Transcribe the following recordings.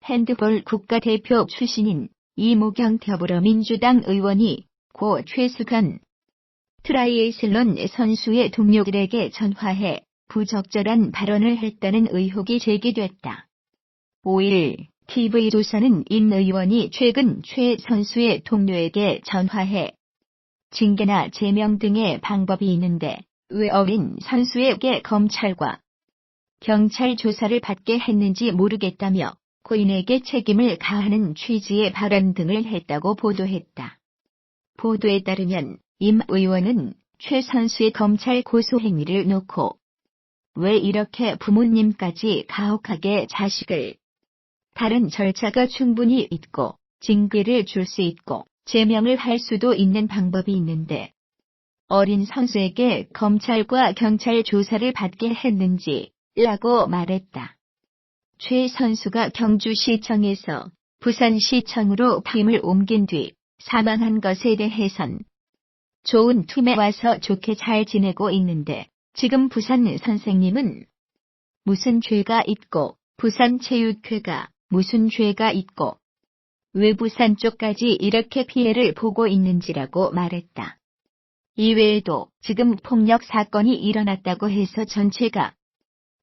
핸드볼 국가대표 출신인 이무경 더불어민주당 의원이 고 최숙현 트라이애슬론 선수의 동료들에게 전화해 부적절한 발언을 했다는 의혹이 제기됐다. 5일 TV조선은 임 의원이 최근 최 선수의 동료에게 전화해 징계나 제명 등의 방법이 있는데 왜 어린 선수에게 검찰과 경찰 조사를 받게 했는지 모르겠다며 고인에게 책임을 가하는 취지의 발언 등을 했다고 보도했다. 보도에 따르면 임 의원은 최 선수의 검찰 고소 행위를 놓고 왜 이렇게 부모님까지 가혹하게 자식을 다른 절차가 충분히 있고 징계를 줄 수 있고 제명을 할 수도 있는 방법이 있는데 어린 선수에게 검찰과 경찰 조사를 받게 했는지 라고 말했다. 최 선수가 경주시청에서 부산시청으로 팀을 옮긴 뒤 사망한 것에 대해선 좋은 팀에 와서 좋게 잘 지내고 있는데 지금 부산 선생님은 무슨 죄가 있고 부산체육회가 무슨 죄가 있고 왜 부산 쪽까지 이렇게 피해를 보고 있는지라고 말했다. 이외에도 지금 폭력 사건이 일어났다고 해서 전체가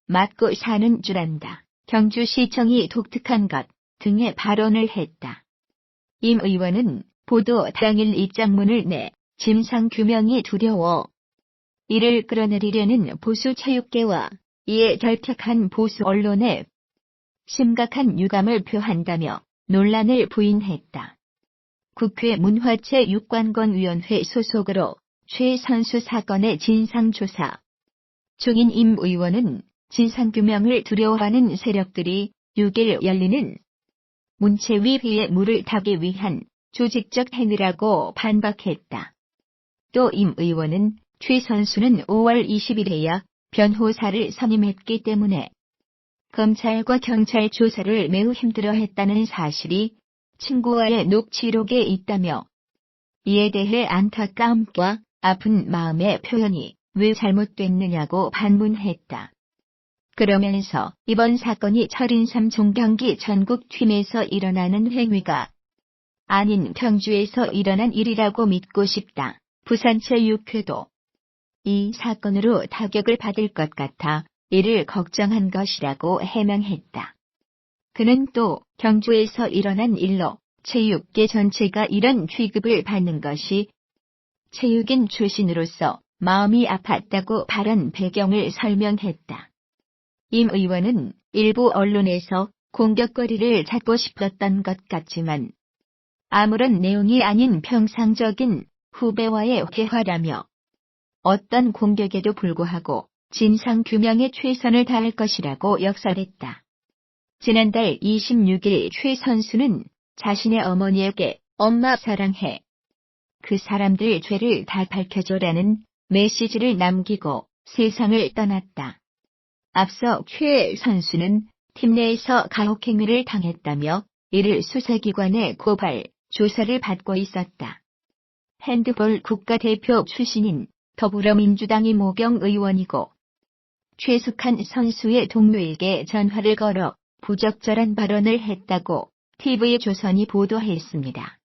맞고 사는 줄 안다. 경주시청이 독특한 것 등의 발언을 했다. 임 의원은 보도 당일 입장문을 내 진상규명이 두려워 이를 끌어내리려는 보수체육계와 이에 결탁한 보수 언론에 심각한 유감을 표한다며 논란을 부인했다. 국회 문화체육관광위원회 소속으로 최 선수 사건의 진상조사 중인 임 의원은 진상규명을 두려워하는 세력들이 6일 열리는 문체위 회의에 물을 타기 위한 조직적 행위라고 반박했다. 또 임 의원은 최 선수는 5월 20일에야 변호사를 선임했기 때문에 검찰과 경찰 조사를 매우 힘들어했다는 사실이 친구와의 녹취록에 있다며 이에 대해 안타까움과 아픈 마음의 표현이 왜 잘못됐느냐고 반문했다. 그러면서 이번 사건이 철인3 종경기 전국팀에서 일어나는 행위가 아닌 경주에서 일어난 일이라고 믿고 싶다. 부산체육회도 이 사건으로 타격을 받을 것 같아 이를 걱정한 것이라고 해명했다. 그는 또 경주에서 일어난 일로 체육계 전체가 이런 취급을 받는 것이 체육인 출신으로서 마음이 아팠다고 발언 배경을 설명했다. 임 의원은 일부 언론에서 공격거리를 찾고 싶었던 것 같지만 아무런 내용이 아닌 평상적인 후배와의 대화라며 어떤 공격에도 불구하고 진상규명에 최선을 다할 것이라고 역설했다. 지난달 26일 최 선수는 자신의 어머니에게 엄마 사랑해. 그 사람들 죄를 다 밝혀줘라는 메시지를 남기고 세상을 떠났다. 앞서 최 선수는 팀 내에서 가혹행위를 당했다며 이를 수사기관에 고발, 조사를 받고 있었다. 핸드볼 국가대표 출신인 더불어민주당 이무경 의원이고 최숙현 선수의 동료에게 전화를 걸어 부적절한 발언을 했다고 TV조선이 보도했습니다.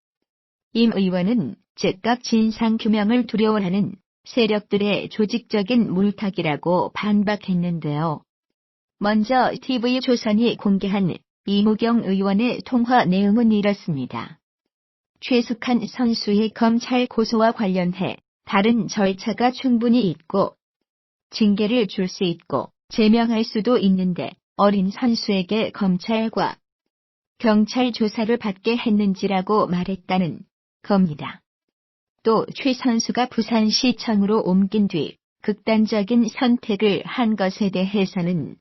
임 의원은 즉각 진상규명을 두려워하는 세력들의 조직적인 물타기라고 반박했는데요. 먼저 TV조선이 공개한 이무경 의원의 통화 내용은 이렇습니다. 최숙현 선수의 검찰 고소와 관련해 다른 절차가 충분히 있고 징계를 줄 수 있고 제명할 수도 있는데 어린 선수에게 검찰과 경찰 조사를 받게 했는지라고 말했다는 겁니다. 또 최 선수가 부산시청으로 옮긴 뒤 극단적인 선택을 한 것에 대해서는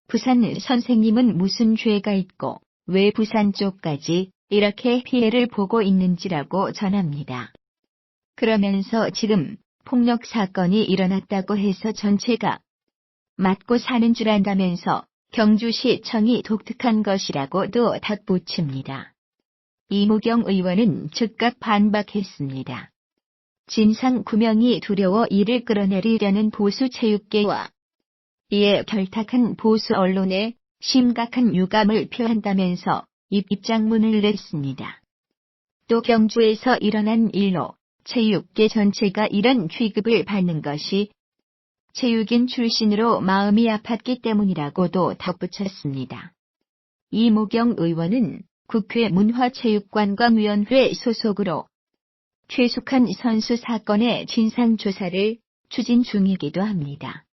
부산 선생님은 무슨 죄가 있고 왜 부산 쪽까지 이렇게 피해를 보고 있는지라고 전합니다. 그러면서 지금 폭력 사건이 일어났다고 해서 전체가 맞고 사는 줄 안다면서 경주시청이 독특한 것이라고도 덧붙입니다. 이무경 의원은 즉각 반박했습니다. 진상규명이 두려워 이를 끌어내리려는 보수 체육계와 이에 결탁한 보수 언론에 심각한 유감을 표한다면서 입장문을 냈습니다. 또 경주에서 일어난 일로 체육계 전체가 이런 취급을 받는 것이 체육인 출신으로 마음이 아팠기 때문이라고도 덧붙였습니다. 이모경 의원은 국회 문화체육관광위원회 소속으로 최숙한 선수 사건의 진상조사를 추진 중이기도 합니다.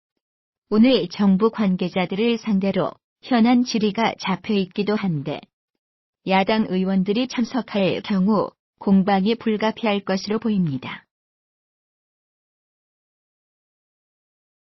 오늘 정부 관계자들을 상대로 현안 질의가 잡혀있기도 한데 야당 의원들이 참석할 경우 공방이 불가피할 것으로 보입니다.